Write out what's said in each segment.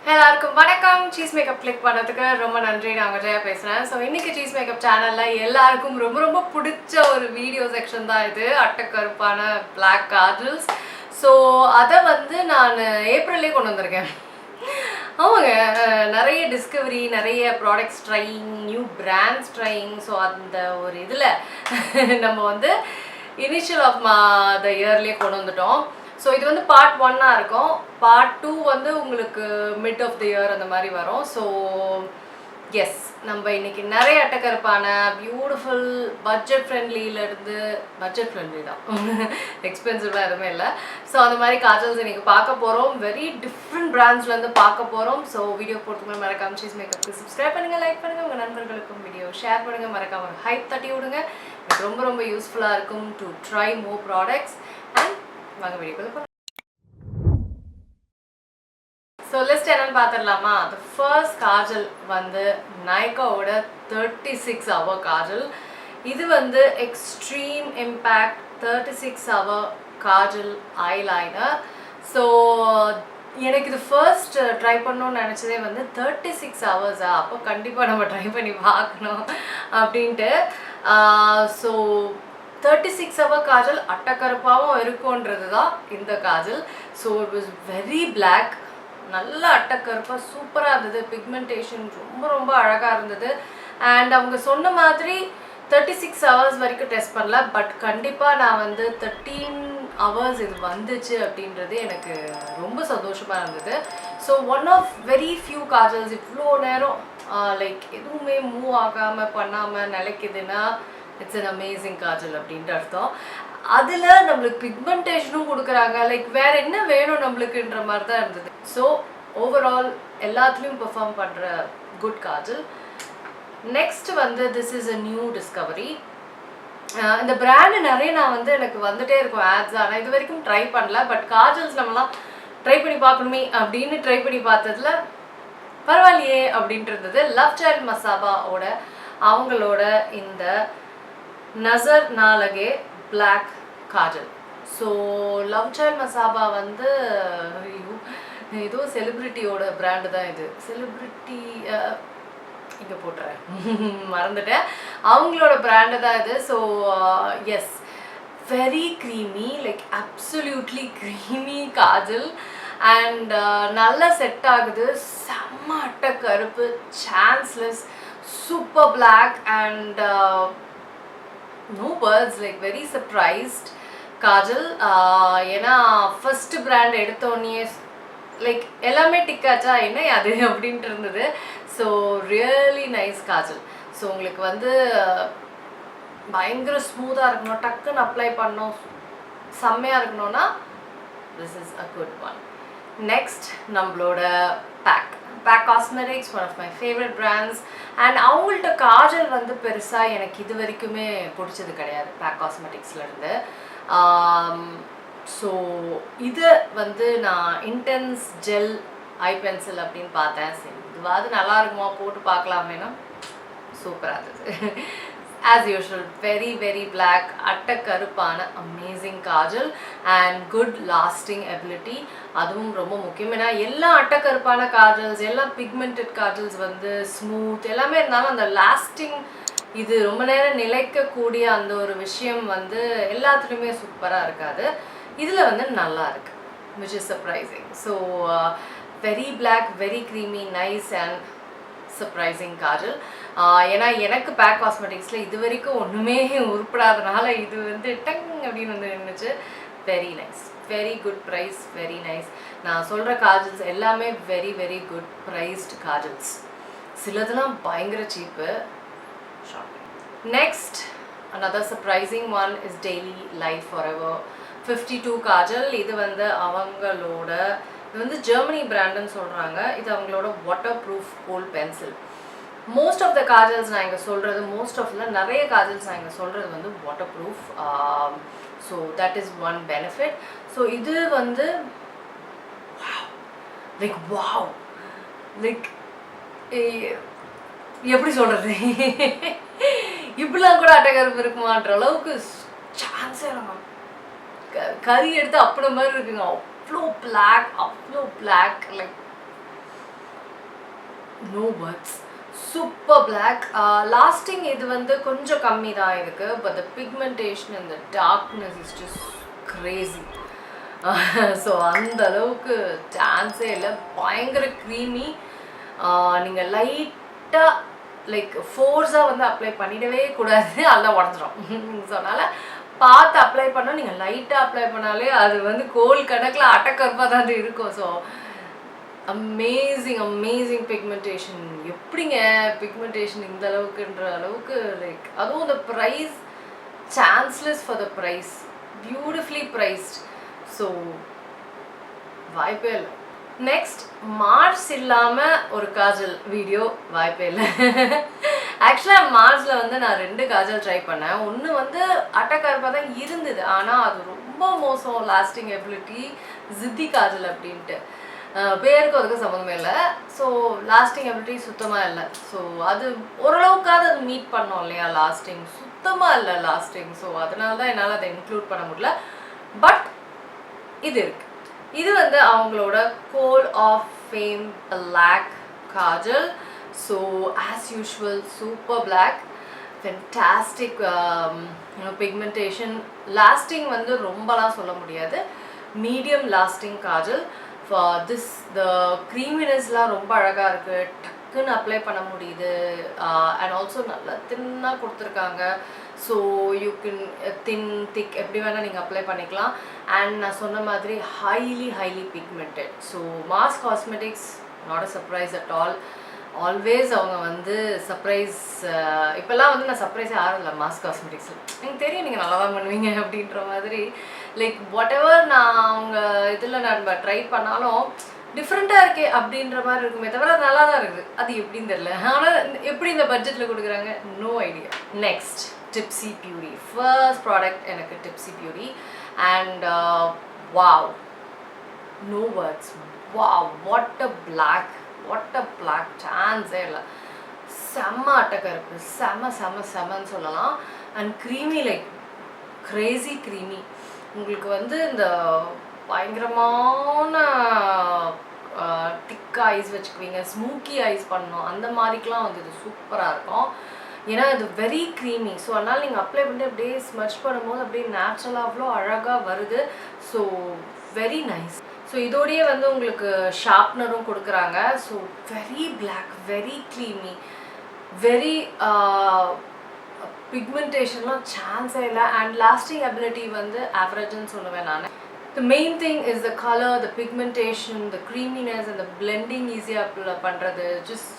எல்லாருக்கும் வணக்கம். Cheese makeup click பண்ணதுக்கு ரொம்ப நன்றி. நான் விஜயா பேசுகிறேன். ஸோ இன்றைக்கி சீஸ் மேக்கப் சேனலில் எல்லாருக்கும் ரொம்ப ரொம்ப பிடிச்ச ஒரு வீடியோ செக்ஷன் தான் இது, அட்டக்கருப்பான பிளாக் காஜல்ஸ். ஸோ அதை வந்து நான் ஏப்ரல்லே கொண்டு வந்திருக்கேன். ஆமாங்க, நிறைய டிஸ்கவரி, நிறைய products trying, new brands trying. So அந்த ஒரு இதில் நம்ம வந்து இனிஷியல் ஆஃப் த இயர்லேயே கொண்டு வந்துட்டோம். ஸோ இது வந்து பார்ட் 1 இருக்கும். பார்ட் 2 வந்து உங்களுக்கு மிட் ஆஃப் த இயர் அந்த மாதிரி வரும். ஸோ எஸ், நம்ம இன்னைக்கு நிறைய அட்டக்கருப்பான பியூட்டிஃபுல் பட்ஜெட் ஃப்ரெண்ட்லியிலேருந்து, பட்ஜெட் ஃப்ரெண்ட்லி தான், எக்ஸ்பென்சிவாக எதுவுமே இல்லை. ஸோ அந்த மாதிரி காஜல்ஸ் இன்னைக்கு பார்க்க போகிறோம். வெரி டிஃப்ரெண்ட் பிராண்ட்ஸ்லேருந்து பார்க்க போகிறோம். ஸோ வீடியோ போகிறதுக்கு மறக்காம சீஸ் மேக்கப்புக்கு சப்ஸ்கிரைப் பண்ணுங்கள், லைக் பண்ணுங்கள், உங்கள் நண்பர்களுக்கும் வீடியோ ஷேர் பண்ணுங்கள், மறக்காம ஒரு ஹைப் தட்டி விடுங்க. எனக்கு ரொம்ப ரொம்ப யூஸ்ஃபுல்லாக இருக்கும் to try more products. And வாங்க வீடியோக்குள்ள போகலாம். ஸோ லிஸ்ட் என்னன்னு பார்த்துடலாமா? த ஃபர்ஸ்ட் காஜல் வந்து நைக்காவோட 36 hour காஜல். இது வந்து extreme impact 36 hour Kajal eyeliner. So எனக்கு இது ஃபர்ஸ்ட் ட்ரை பண்ணணும்னு நினச்சதே வந்து 36 hours அப்போ கண்டிப்பாக நம்ம ட்ரை பண்ணி பார்க்கணும் அப்படின்ட்டு. ஸோ 36 hour காஜல் அட்டக்கருப்பாகவும் இருக்கும்ன்றது தான் இந்த kajal. So it was very black, நல்ல அட்டக்கருப்பாக சூப்பராக இருந்தது. பிக்மெண்டேஷன் ரொம்ப ரொம்ப அழகாக இருந்தது. அண்ட் அவங்க சொன்ன மாதிரி 36 hours வரைக்கும் டெஸ்ட் பண்ணல, பட் கண்டிப்பாக நான் வந்து 13 hours இது வந்துச்சு அப்படின்றது எனக்கு ரொம்ப சந்தோஷமாக இருந்தது. So one of very few kajals இவ்வளோ நேரம் லைக் எதுவுமே மூவ் ஆகாமல் பண்ணாமல் நிலைக்குதுன்னா இட்ஸ் அன் அமேசிங் காஜல் அப்படின்ட்டு அர்த்தம். அதில் நம்மளுக்கு பிக்மெண்டேஷனும் கொடுக்குறாங்க, லைக் வேறு என்ன வேணும் நம்மளுக்குன்ற மாதிரி தான் இருந்தது. ஸோ ஓவரால் எல்லாத்துலேயும் பெர்ஃபார்ம் பண்ணுற குட் காஜல். நெக்ஸ்ட் வந்து this is a new Discovery. இந்த பிராண்டு நிறைய நான் வந்து எனக்கு வந்துட்டே இருக்கும் ஆட்ஸ், ஆனால் இது வரைக்கும் ட்ரை பண்ணல. பட் காஜல்ஸ் நம்மலாம் ட்ரை பண்ணி பார்க்கணுமே அப்படின்னு ட்ரை பண்ணி பார்த்ததுல பரவாயில்லையே அப்படின்ட்டு இருந்தது. LoveChild மசாபாவோட அவங்களோட இந்த Nazar Na Lage black kajal. So LoveChild Masaba வந்து ஏதோ செலிப்ரிட்டியோட பிராண்டு தான் இது. செலிப்ரிட்டி இங்கே போட்டுறேன், மறந்துட்டேன், அவங்களோட பிராண்டு தான் இது. So yes, very creamy, like absolutely creamy kajal. And நல்லா செட் ஆகுது. செம்ம அட்டை கருப்பு, chanceless, super black and no words, like very surprised kajal. ஏன்னா ஃபர்ஸ்ட் பிராண்ட் எடுத்தோடனே லைக் எல்லாமே டிக்காச்சா என்ன அது அப்படின்ட்டு இருந்தது. So really nice Kajal. So உங்களுக்கு வந்து பயங்கர ஸ்மூத்தாக இருக்கணும், டக்குன்னு அப்ளை பண்ணோம், செம்மையாக இருக்கணும்னா this is a good one. Next நம்மளோட PAC Cosmetics, one of my favorite brands. And அவங்கள்ட்ட காஜல் வந்து பெருசாக எனக்கு இது வரைக்குமே பிடிச்சது கிடையாது PAC Cosmeticsலேருந்து. ஸோ இது வந்து நான் இன்டென்ஸ் ஜெல் ஐ பென்சில் அப்படின்னு பார்த்தேன். சரி இதுவாது நல்லா இருக்குமா, போட்டு பார்க்கலாமேனா சூப்பராக இருந்தது. As usual very very black, அட்டக்கருப்பான amazing kajal and good lasting ability. அதுவும் ரொம்ப முக்கியம். ஏன்னா எல்லா அட்டக்கருப்பான காஜல்ஸ், எல்லா பிக்மெண்டட் காஜல்ஸ் வந்து ஸ்மூத் எல்லாமே இருந்தாலும் அந்த லாஸ்டிங், இது ரொம்ப நேரம் நிலைக்கக்கூடிய அந்த ஒரு விஷயம் வந்து எல்லாத்துலேயுமே சூப்பராக இருக்காது. இதில் வந்து நல்லா இருக்கு, which is surprising. So very black, very creamy, nice and surprising kajal. ஏன்னா எனக்கு PAC Cosmeticsல இது வரைக்கும் ஒன்றுமே உருப்படாதனால இது வந்து டங் அப்படின்னு வந்து நின்றுச்சு. Very nice, very good price, very nice. நான் சொல்கிற காஜல்ஸ் எல்லாமே very very good priced kajals. சிலதெல்லாம் பயங்கர cheap. Next another surprising one is daily Life Forever52 kajal. இது வந்து அவங்களோட, இது வந்து ஜெர்மனி பிராண்டுன்னு சொல்கிறாங்க. இது அவங்களோட waterproof kohl pencil. Most of the kajals நான் இங்கே சொல்கிறது, மோஸ்ட் ஆஃப்ல நிறைய காஜல்ஸ் நான் இங்கே சொல்கிறது வந்து water proof. So that is one benefit. So இது வந்து லைக் எப்படி சொல்கிறது, இப்படிலாம் கூட அட்டகருப்பு இருக்குமான்ற அளவுக்கு சான்ஸே இல்லைங்க. கறி எடுத்து அப்படி மாதிரி இருக்குங்க, அவ்வளோ பிளாக், அவ்வளோ black, like no words. Super black. Lasting இது வந்து கொஞ்சம் கம்மி தான் இருக்கு, but the pigmentation and the darkness is just crazy. So அந்த அளவுக்கு சான்ஸே இல்லை, பயங்கர க்ரீமி. நீங்கள் லைட்டாக லைக் ஃபோர்ஸாக வந்து அப்ளை பண்ணிடவே கூடாது, அதெல்லாம் உடஞ்சிரும். ஸோ அதனால் பார்த்து அப்ளை பண்ணால், நீங்கள் லைட்டாக அப்ளை பண்ணாலே அது வந்து கோல் கணக்கில் அட்டக்கருப்பாக தான் இருக்கும். So amazing pigmentation. எப்படிங்க பிக்மெண்டேஷன் இந்த அளவுக்குன்ற அளவுக்கு லைக், அதுவும் இந்த price chanceless for the price, beautifully priced. So வாய்ப்பே இல்லை. நெக்ஸ்ட் மார்ச் இல்லாமல் ஒரு காஜல் வீடியோ வாய்ப்பே இல்லை. ஆக்சுவலாக மார்ச்சில் வந்து நான் 2 காஜல் ட்ரை பண்ணேன். ஒன்று வந்து அட்டக்கருப்பாக தான் இருந்தது, ஆனால் அது ரொம்ப மோசம், லாஸ்டிங் எபிலிட்டி, ஜித்தி காஜல் அப்படின்ட்டு. பேருக்கு அதுக்கு சம்மந்தமே இல்லை. ஸோ லாஸ்டிங் எபிலிட்டி சுத்தமாக இல்லை. ஸோ அது ஓரளவுக்காவது அது மீட் பண்ணோம் இல்லையா, லாஸ்டிங் சுத்தமாக இல்லை லாஸ்டிங். ஸோ அதனால தான் என்னால் அதை இன்க்ளூட் பண்ண முடியல. பட் இது இருக்கு. இது வந்து அவங்களோட kohl of fame black kajal. So as usual super black, fantastic pigmentation. Lasting வந்து ரொம்பலாம் சொல்ல முடியாது, medium lasting kajal. For this the க்ரீமினஸ்லாம் ரொம்ப அழகாக இருக்குது, டக்குன்னு அப்ளை பண்ண முடியுது. அண்ட் ஆல்சோ நல்லா தின்னாக கொடுத்துருக்காங்க. ஸோ யூ கேன் தின் திக் எப்படி வேணால் நீங்கள் அப்ளை பண்ணிக்கலாம். அண்ட் நான் சொன்ன மாதிரி highly pigmented. So mass cosmetics not a surprise at all. Always அவங்க வந்து சர்ப்ரைஸ், இப்போல்லாம் வந்து நான் சர்ப்ரைஸே ஆகலை மாஸ் காஸ்மெட்டிக்ஸில். எனக்கு தெரியும் நீங்கள் நல்லா தான் பண்ணுவீங்க அப்படின்ற மாதிரி. லைக் வாட் எவர் நான் அவங்க இதில் நம்ம ட்ரை பண்ணாலும் டிஃப்ரெண்ட்டாக இருக்கே அப்படின்ற மாதிரி இருக்குமே தவிர அது நல்லா தான் இருக்குது. அது எப்படின்னு தெரியல, ஆனால் எப்படி இந்த பட்ஜெட்டில் கொடுக்குறாங்க, no idea. Next Tipsy Beauty. First product எனக்கு Tipsy Beauty. And wow, no words. Wow, what a black chance இல்லை. செம்ம அட்டக்கருப்பு, செம்மன்னு சொல்லலாம். And creamy, like Crazy creamy. உங்களுக்கு வந்து இந்த பயங்கரமான திக் ஐஸ் வச்சுக்குவீங்க, ஸ்மூக்கி ஐஸ் பண்ணணும், அந்த மாதிரிக்கெலாம் வந்து இது சூப்பராக இருக்கும். ஏன்னா இது வெரி க்ரீமி. ஸோ அதனால் நீங்கள் அப்ளை பண்ணிட்டு அப்படியே ஸ்மட்ச் பண்ணும்போது அப்படியே நேச்சுரலாக அவ்வளோ அழகாக வருது. So very nice. ஸோ இதோடையே வந்து உங்களுக்கு ஷார்ப்னரும் கொடுக்குறாங்க. So very black, very creamy, very பிக்மெண்டேஷன்லாம் சான்ஸே இல்லை. அண்ட் லாஸ்டிங் அபிலிட்டி வந்து ஆவரேஜ்னு சொல்லுவேன் நான். The main thing is the color, the pigmentation, the creaminess and the blending easier பண்றது. Just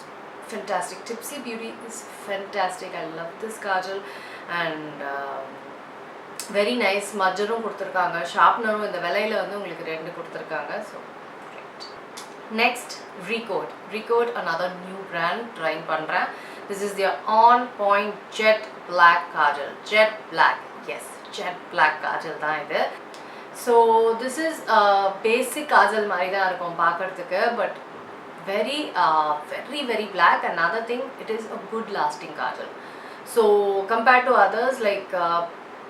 fantastic. Tipsy Beauty is fantastic. I love this kajal. And very nice. smudgeரும் கொடுத்துருக்காங்க, ஷார்ப்னரும் இந்த விலையில் வந்து உங்களுக்கு 2 கொடுத்துருக்காங்க. So great. Next Recode, another new brand try பண்ணுறேன். This is their on point jet black kajal. Jet black, yes, jet black kajal தான் இது. So this is பேசிக் காஜல் மாதிரி தான் இருக்கும் பார்க்குறதுக்கு, but very black. Another thing, it is a good lasting kajal. So compared to others like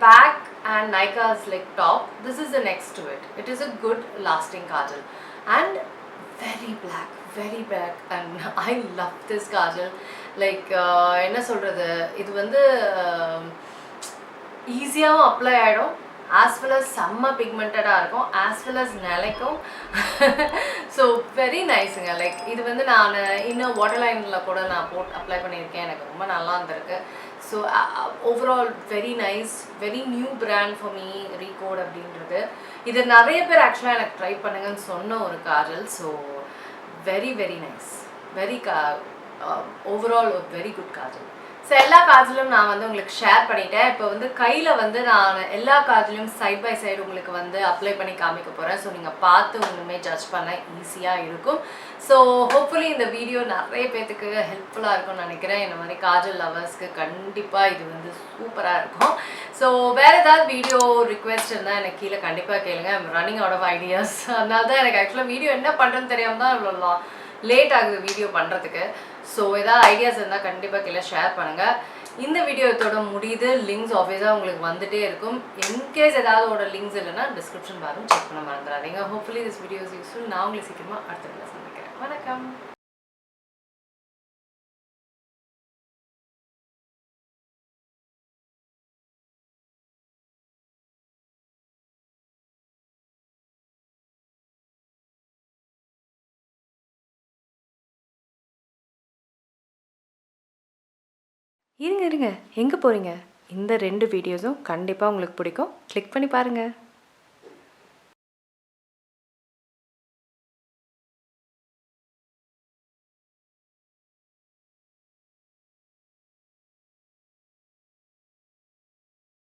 PAC and Nykaa is like top, this is the next to it. It is a good lasting kajal and very black and I love this kajal. Like என்ன சொல்றது, இது வந்து ஈஸியாகவும் apply ஆகிடும், as well as செம்ம பிக்மெண்டடாக இருக்கும், as well as நிலைக்கும். So very நைஸுங்க. லைக் இது வந்து நான் இன்னும் வாட்டர்லைனில் கூட நான் அப்ளை பண்ணியிருக்கேன், எனக்கு ரொம்ப நல்லா இருந்திருக்கு. So overall very nice, very new brand for me Recode அப்படின்றது. இது நிறைய பேர் ஆக்சுவலாக எனக்கு ட்ரை பண்ணுங்கன்னு சொன்ன ஒரு Kajal. So very nice, overall ஒரு வெரி குட் காஜல். ஸோ எல்லா காஜலும் நான் வந்து உங்களுக்கு ஷேர் பண்ணிட்டேன். இப்போ வந்து கையில் வந்து நான் எல்லா காஜலையும் சைட் பை சைடு உங்களுக்கு வந்து அப்ளை பண்ணி காமிக்க போகிறேன். ஸோ நீங்கள் பார்த்து ஒன்றுமே ஜட்ஜ் பண்ண ஈஸியாக இருக்கும். ஸோ ஹோப்ஃபுல்லி இந்த வீடியோ நிறைய பேர்த்துக்கு ஹெல்ப்ஃபுல்லாக இருக்கும்னு நினைக்கிறேன். இந்த மாதிரி காஜல் லவர்ஸ்க்கு கண்டிப்பாக இது வந்து சூப்பராக இருக்கும். ஸோ வேறு ஏதாவது வீடியோ ரிக்வெஸ்ட் இருந்தால் எனக்கு கீழே கண்டிப்பாக கேளுங்க. I'm running out of ideas. அதனால தான் எனக்கு ஆக்சுவலாக வீடியோ என்ன பண்ணுறதுன்னு தெரியாமல் தான் இவ்வளோ லேட் ஆகுது வீடியோ பண்ணுறதுக்கு. ஸோ ஏதாவது ஐடியாஸ் இருந்தால் கண்டிப்பாக கீழே ஷேர் பண்ணுங்கள். இந்த வீடியோ இதோட முடியுது. லிங்க்ஸ் ஆஃபீஸாக உங்களுக்கு வந்துகிட்டே இருக்கும். இன்கேஸ் ஏதாவது லிங்க்ஸ் இல்லைன்னா டிஸ்கிரிப்ஷன் பாரும் செக் பண்ண மறந்துடாதீங்க. Hopefully this videos useful. நான் உங்களுக்கு சீக்கிரமாக அடுத்த வீடியோ சந்திக்கிறேன். வணக்கம். இருங்க எங்கே போகிறீங்க? இந்த 2 வீடியோஸும் கண்டிப்பாக உங்களுக்கு பிடிக்கும். கிளிக் பண்ணி பாருங்கள்.